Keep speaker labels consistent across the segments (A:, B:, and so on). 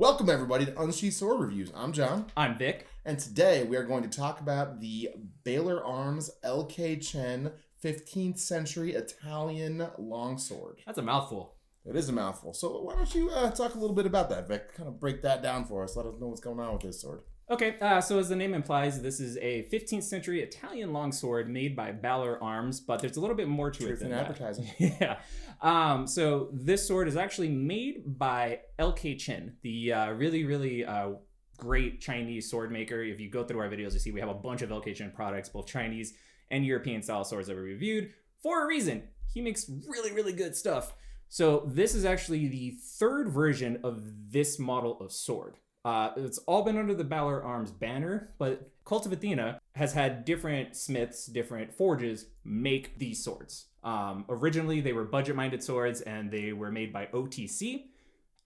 A: Welcome everybody to Unsheathed Sword Reviews. I'm John.
B: I'm Vic.
A: And today we are going to talk about the Balaur Arms LK Chen 15th Century Italian Longsword.
B: That's a mouthful.
A: It is a mouthful. So why don't you talk a little bit about that, Vic? Kind of break that down for us. Let us know what's going on with this sword.
B: Okay, so as the name implies, this is a 15th century Italian longsword made by Balaur Arms, but there's a little bit more to it than that.
A: Advertising.
B: Yeah. So this sword is actually made by LK Chen, the really great Chinese sword maker. If you go through our videos, you see we have a bunch of LK Chen products, both Chinese and European style swords that we reviewed for a reason. He makes really good stuff. So this is actually the third version of this model of sword. It's all been under the Balaur Arms banner, but Cult of Athena has had different smiths, different forges make these swords. Originally, they were budget-minded swords, and they were made by OTC.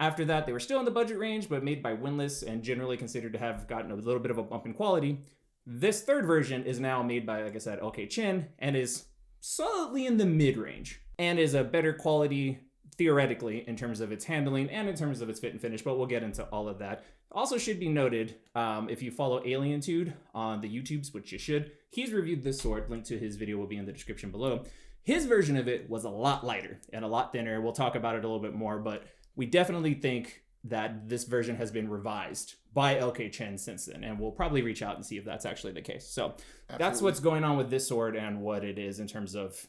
B: After that, they were still in the budget range, but made by Windlass and generally considered to have gotten a little bit of a bump in quality. This third version is now made by, like I said, LK Chen, and is solidly in the mid-range, and is a better quality, theoretically, in terms of its handling and in terms of its fit and finish, but we'll get into all of that. Also should be noted, if you follow Alientude on the YouTubes, which you should, he's reviewed this sword. Link to his video will be in the description below. His version of it was a lot lighter and a lot thinner. We'll talk about it a little bit more, but we definitely think that this version has been revised by LK Chen since then, and we'll probably reach out and see if that's actually the case. So That's what's going on with this sword and what it is in terms of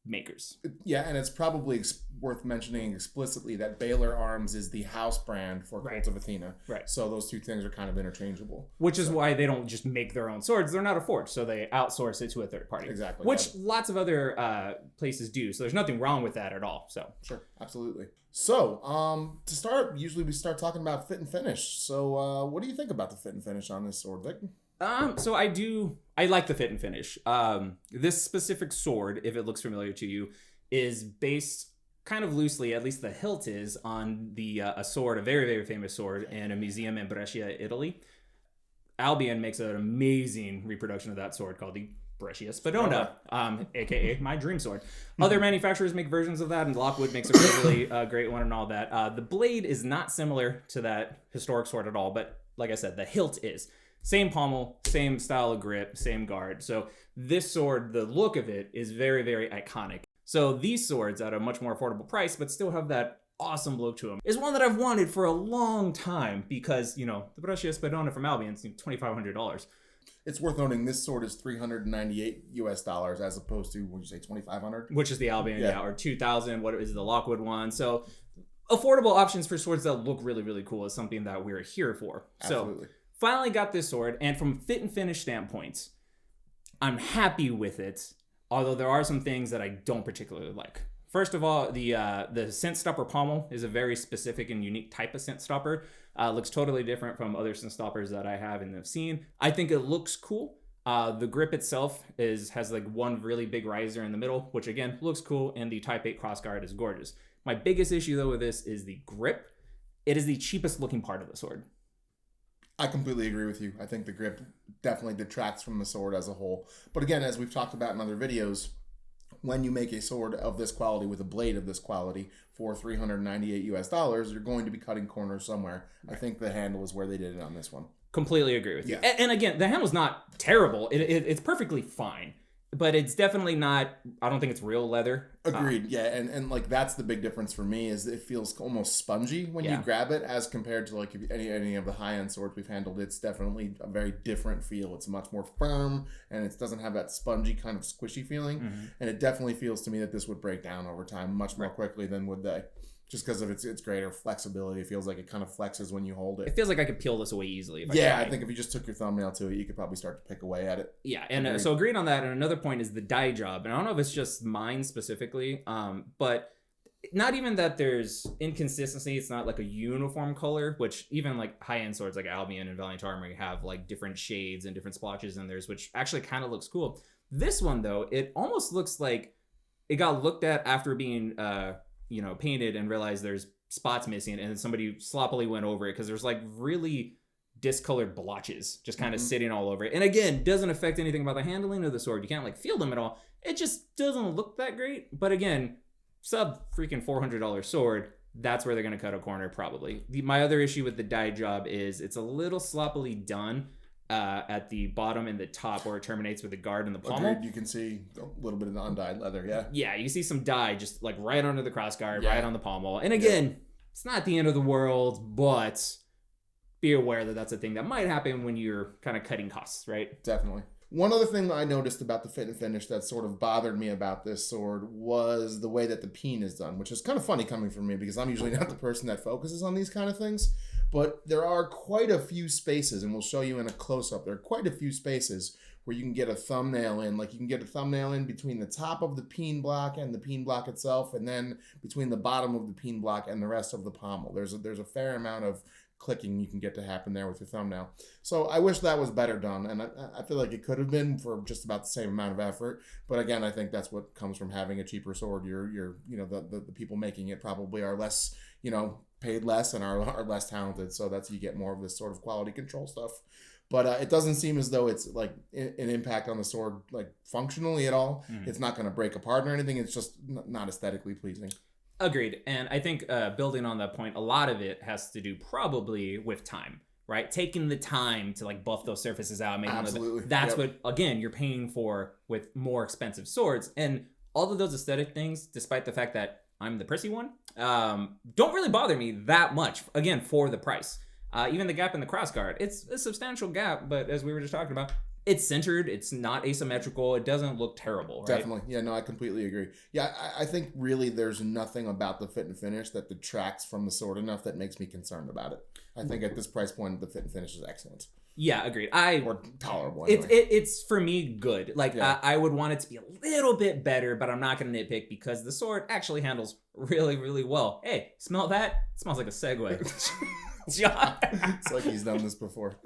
B: makers.
A: Yeah, and it's probably worth mentioning explicitly that Balaur Arms is the house brand for Cult of Athena.
B: Right.
A: So those two things are kind of interchangeable.
B: Which is why they don't just make their own swords. They're not a forge, so they outsource it to a third party.
A: Exactly.
B: Which lots of other places do. So there's nothing wrong with that at all. So
A: sure, absolutely. So to start, usually we start talking about fit and finish. So what do you think about the fit and finish on this sword, Vic?
B: So I like the fit and finish. This specific sword, if it looks familiar to you, is based kind of loosely, at least the hilt is, on a sword, a very famous sword in a museum in Brescia, Italy. Albion makes an amazing reproduction of that sword called the Brescia Spadona, aka my dream sword. Other manufacturers make versions of that, and Lockwood makes a really great one and all that. The blade is not similar to that historic sword at all, but like I said, the hilt is. Same pommel, same style of grip, same guard. So this sword, the look of it is very iconic. So these swords at a much more affordable price, but still have that awesome look to them, is one that I've wanted for a long time because, you know, the Brescia Spadona from Albion is $2,500.
A: It's worth noting this sword is $398 US as opposed to, what did you say, $2,500?
B: Which is the Albion, yeah, or $2,000. What is the Lockwood one? So affordable options for swords that look really cool is something that we're here for.
A: Absolutely.
B: So finally got this sword, and from fit and finish standpoints, I'm happy with it, although there are some things that I don't particularly like. First of all, the scent stopper pommel is a very specific and unique type of scent stopper. Looks totally different from other scent stoppers that I have and have seen. I think it looks cool. The grip itself has like one really big riser in the middle, which again looks cool, and the Type 8 crossguard is gorgeous. My biggest issue though with this is the grip. It is the cheapest looking part of the sword.
A: I completely agree with you. I think the grip definitely detracts from the sword as a whole. But again, as we've talked about in other videos, when you make a sword of this quality with a blade of this quality for $398 US, you're going to be cutting corners somewhere. Right. I think the handle is where they did it on this one.
B: Completely agree with you. And again, the handle's not terrible. It's perfectly fine. But it's definitely not, I don't think it's real leather.
A: Agreed, yeah. And like that's the big difference for me is it feels almost spongy when you grab it as compared to like any of the high-end swords we've handled. It's definitely a very different feel. It's much more firm and it doesn't have that spongy kind of squishy feeling. Mm-hmm. And it definitely feels to me that this would break down over time much more quickly than would they. Just because of its greater flexibility. It feels like it kind of flexes when you hold it.
B: It feels like I could peel this away easily.
A: I think if you just took your thumbnail to it, you could probably start to pick away at it.
B: Yeah, and so agreed on that. And another point is the dye job. And I don't know if it's just mine specifically, but not even that there's inconsistency. It's not like a uniform color, which even like high-end swords like Albion and Valiant Armor have like different shades and different splotches in theirs, which actually kind of looks cool. This one, though, it almost looks like it got looked at after being painted and realized there's spots missing, and then somebody sloppily went over it because there's like really discolored blotches just kind of sitting all over it. And again, doesn't affect anything about the handling of the sword. You can't like feel them at all. It just doesn't look that great. But again, sub freaking $400 sword, that's where they're going to cut a corner probably. My other issue with the dye job is it's a little sloppily done at the bottom and the top where it terminates with the guard and the pommel.
A: Agreed. You can see a little bit of the undyed leather, yeah.
B: Yeah, you see some dye just like right under the cross guard, right on the pommel. And again, it's not the end of the world, but be aware that that's a thing that might happen when you're kind of cutting costs, right?
A: Definitely. One other thing that I noticed about the fit and finish that sort of bothered me about this sword was the way that the peen is done, which is kind of funny coming from me because I'm usually not the person that focuses on these kind of things. But there are quite a few spaces, and we'll show you in a close-up, there are quite a few spaces where you can get a thumbnail in. Like you can get a thumbnail in between the top of the peen block and the peen block itself, and then between the bottom of the peen block and the rest of the pommel. There's a fair amount of clicking you can get to happen there with your thumbnail. So I wish that was better done, and I feel like it could have been for just about the same amount of effort. But again, I think that's what comes from having a cheaper sword. The people making it probably are less, paid less and are less talented. So that's, you get more of this sort of quality control stuff. But it doesn't seem as though it's like an impact on the sword like functionally at all. It's not going to break apart or anything. It's just not aesthetically pleasing.
B: Agreed. And I think building on that point, a lot of it has to do probably with time, right? Taking the time to like buff those surfaces out.
A: Absolutely.
B: That's what, again, you're paying for with more expensive swords. And all of those aesthetic things, despite the fact that I'm the prissy one, don't really bother me that much, again, for the price. Even the gap in the crossguard, it's a substantial gap, but as we were just talking about, it's centered. It's not asymmetrical. It doesn't look terrible, right?
A: Definitely. Yeah, no, I completely agree. Yeah, I think really there's nothing about the fit and finish that detracts from the sword enough that makes me concerned about it. I think at this price point, the fit and finish is excellent.
B: Yeah, agreed.
A: Or tolerable. Anyway.
B: It's for me good. Like I would want it to be a little bit better, but I'm not going to nitpick because the sword actually handles really, really well. Hey, smell that? It smells like a Segway. John.
A: It's like he's done this before.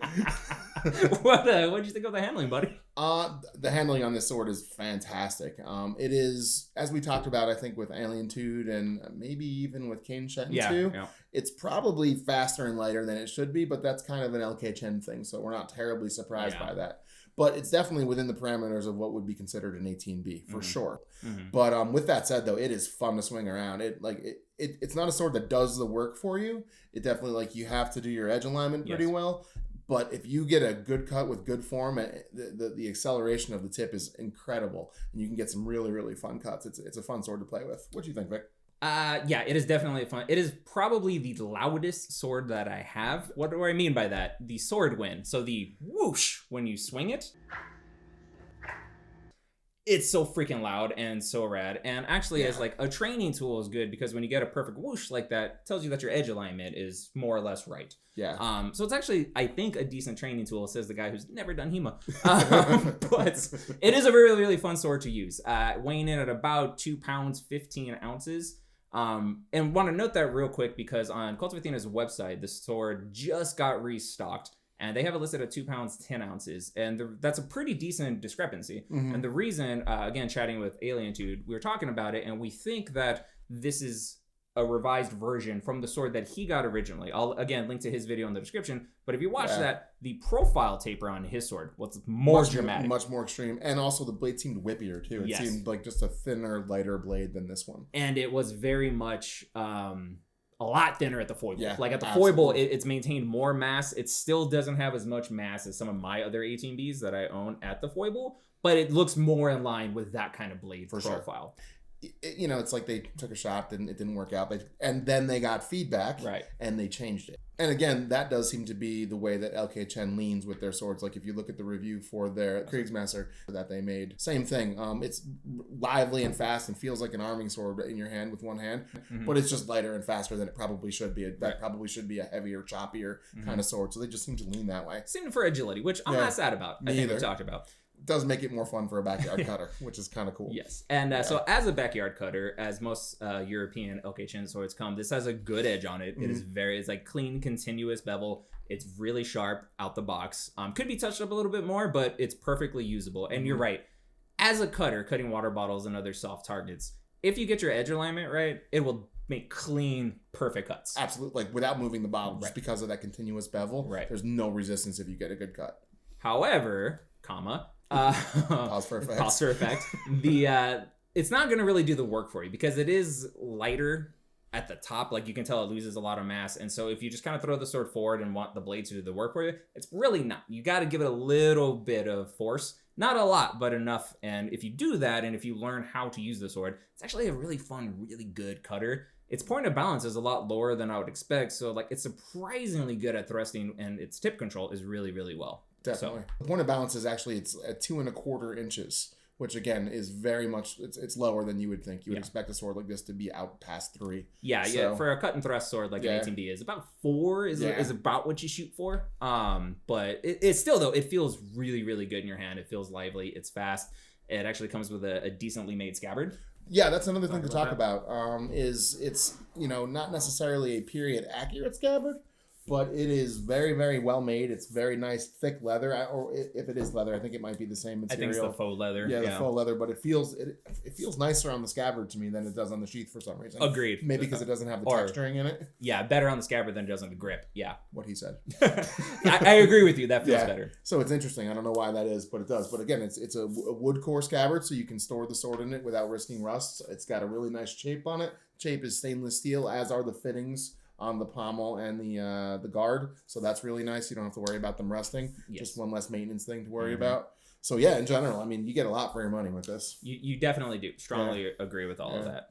B: What'd you think of the handling, buddy?
A: The handling on this sword is fantastic. It is, as we talked about, I think with Alien Tude and maybe even with Kane Shen too. Yeah. It's probably faster and lighter than it should be, but that's kind of an LK Chen thing, so we're not terribly surprised by that. But it's definitely within the parameters of what would be considered an 18B for sure. But with that said, though, it is fun to swing around. It's not a sword that does the work for you. It definitely, you have to do your edge alignment pretty well. But if you get a good cut with good form, the acceleration of the tip is incredible, and you can get some really, really fun cuts. It's a fun sword to play with. What do you think, Vic?
B: Yeah, it is definitely fun. It is probably the loudest sword that I have. What do I mean by that? The sword win. So the whoosh when you swing it. It's so freaking loud and so rad. And actually, as like a training tool is good because when you get a perfect whoosh like that, it tells you that your edge alignment is more or less right.
A: Yeah.
B: So it's actually, I think, a decent training tool, says the guy who's never done HEMA. But it is a really, really fun sword to use. Weighing in at about 2 pounds, 15 ounces. And want to note that real quick because on Cult of Athena's website, the sword just got restocked. And they have it listed at 2 pounds, 10 ounces. And that's a pretty decent discrepancy. And the reason, again, chatting with Alien Tude, we were talking about it, and we think that this is a revised version from the sword that he got originally. I'll, again, link to his video in the description. But if you watch that, the profile taper on his sword was more dramatic.
A: Much more extreme. And also the blade seemed whippier, too. It seemed like just a thinner, lighter blade than this one.
B: And it was very much... a lot thinner at the foible.
A: Yeah,
B: like at the foible, it's maintained more mass. It still doesn't have as much mass as some of my other 18Bs that I own at the foible, but it looks more in line with that kind of blade profile.
A: Sure. It's like they took a shot and it didn't work out, and then they got feedback, and they changed it. And again, that does seem to be the way that LK Chen leans with their swords. Like if you look at the review for their Kriegsmaster that they made, same thing. It's lively and fast and feels like an arming sword in your hand with one hand, but it's just lighter and faster than it probably should be. That probably should be a heavier, choppier kind of sword. So they just seem to lean that way.
B: Same for agility, which I'm not sad about. I think we talked about.
A: Does make it more fun for a backyard cutter, which is kind of cool.
B: Yes. And so as a backyard cutter, as most European LK Chen swords come, this has a good edge on it. It is it's like clean, continuous bevel. It's really sharp out the box. Could be touched up a little bit more, but it's perfectly usable. And you're right. As a cutter, cutting water bottles and other soft targets, if you get your edge alignment right, it will make clean, perfect cuts.
A: Absolutely. Like without moving the bottle, just because of that continuous bevel. There's no resistance if you get a good cut.
B: However, pause for effect. It's not going to really do the work for you because it is lighter at the top. Like, you can tell it loses a lot of mass. And so if you just kind of throw the sword forward and want the blade to do the work for you, it's really not. You got to give it a little bit of force. Not a lot, but enough. And if you do that, and if you learn how to use the sword, it's actually a really fun, really good cutter. Its point of balance is a lot lower than I would expect. So, like, it's surprisingly good at thrusting, and its tip control is really, really well.
A: Definitely. So, the point of balance is actually, it's at 2 1/4 inches, which again is very much, it's lower than you would think. You would expect a sword like this to be out past 3.
B: Yeah, so, for a cut and thrust sword like an 18D is about 4 is about what you shoot for. But it's still, though, it feels really, really good in your hand. It feels lively. It's fast. It actually comes with a decently made scabbard.
A: Yeah, that's another thing to talk about. Is it's, you know, not necessarily a period accurate scabbard, but it is very, very well made. It's very nice, thick leather. Or if it is leather, I think it might be the same material.
B: I think it's the faux leather.
A: Yeah, the faux leather. But it feels nicer on the scabbard to me than it does on the sheath for some reason.
B: Agreed.
A: Maybe because it doesn't have the texturing in it.
B: Yeah, better on the scabbard than it does on the grip. Yeah.
A: What he said.
B: I agree with you. That feels better.
A: So it's interesting. I don't know why that is, but it does. But again, it's a wood core scabbard, so you can store the sword in it without risking rust. It's got a really nice shape on it. Shape is stainless steel, as are the fittings on the pommel and the guard, so that's really nice. You don't have to worry about them rusting. Just one less maintenance thing to worry about. So yeah, in general, I mean, you get a lot for your money with this.
B: You definitely do. Strongly agree with all of that.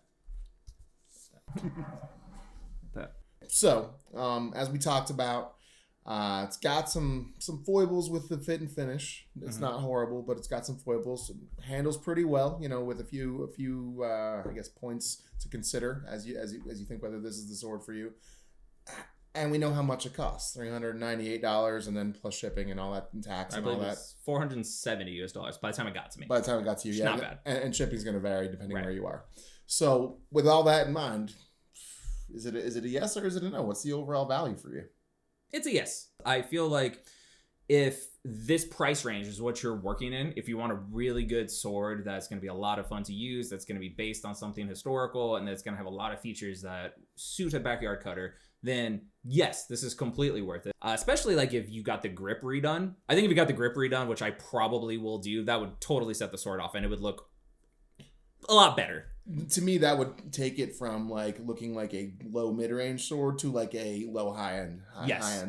A: So as we talked about, it's got some foibles with the fit and finish. It's not horrible, but it's got some foibles. Handles pretty well, you know, with a few I guess points to consider as you think whether this is the sword for you. And we know how much it costs, $398, and then plus shipping and all that, and tax and all that.
B: $470 by the time it got to me.
A: By the time it got to you,
B: Not bad.
A: And shipping's going to vary depending where you are. So with all that in mind, is it a yes or is it a no? What's the overall value for you?
B: It's a yes. I feel like if this price range is what you're working in, if you want a really good sword that's going to be a lot of fun to use, that's going to be based on something historical, and that's going to have a lot of features that suit a backyard cutter, then yes, this is completely worth it. Especially like if you got the grip redone. I think if you got the grip redone, which I probably will do, that would totally set the sword off, and it would look a lot better.
A: To me, that would take it from like looking like a low mid-range sword to like a low high-end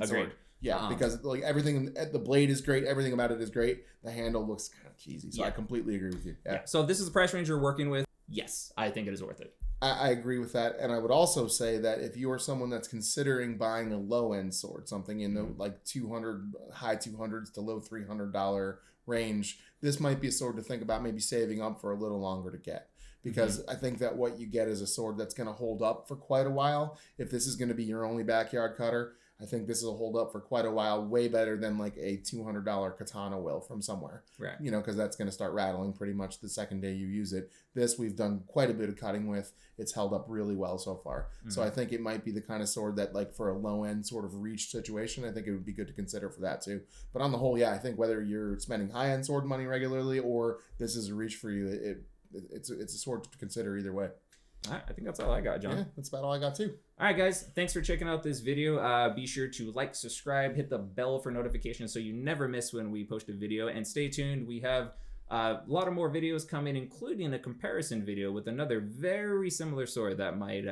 A: sword. Yeah, because like everything, the blade is great, everything about it is great. The handle looks kind of cheesy, so I completely agree with you. Yeah.
B: So if this is the price range you're working with, yes, I think it is worth it.
A: I agree with that, and I would also say that if you are someone that's considering buying a low-end sword, something in the like high 200s to low $300 range, this might be a sword to think about maybe saving up for a little longer to get. Because I think that what you get is a sword that's going to hold up for quite a while. If this is going to be your only backyard cutter, I think this will hold up for quite a while, way better than like a $200 katana will from somewhere.
B: Right.
A: You know, because that's going to start rattling pretty much the second day you use it. This we've done quite a bit of cutting with. It's held up really well so far. So I think it might be the kind of sword that like for a low end sort of reach situation, I think it would be good to consider for that too. But on the whole, yeah, I think whether you're spending high end sword money regularly or this is a reach for you, it's a sword to consider either way.
B: All right, I think that's all I got, John.
A: Yeah, that's about all I got too.
B: All right, guys, thanks for checking out this video. Be sure to like, subscribe, hit the bell for notifications so you never miss when we post a video. And stay tuned. We have a lot of more videos coming, including a comparison video with another very similar sword that might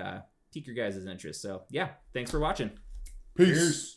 B: pique your guys' interest. So, yeah, thanks for watching.
A: Peace.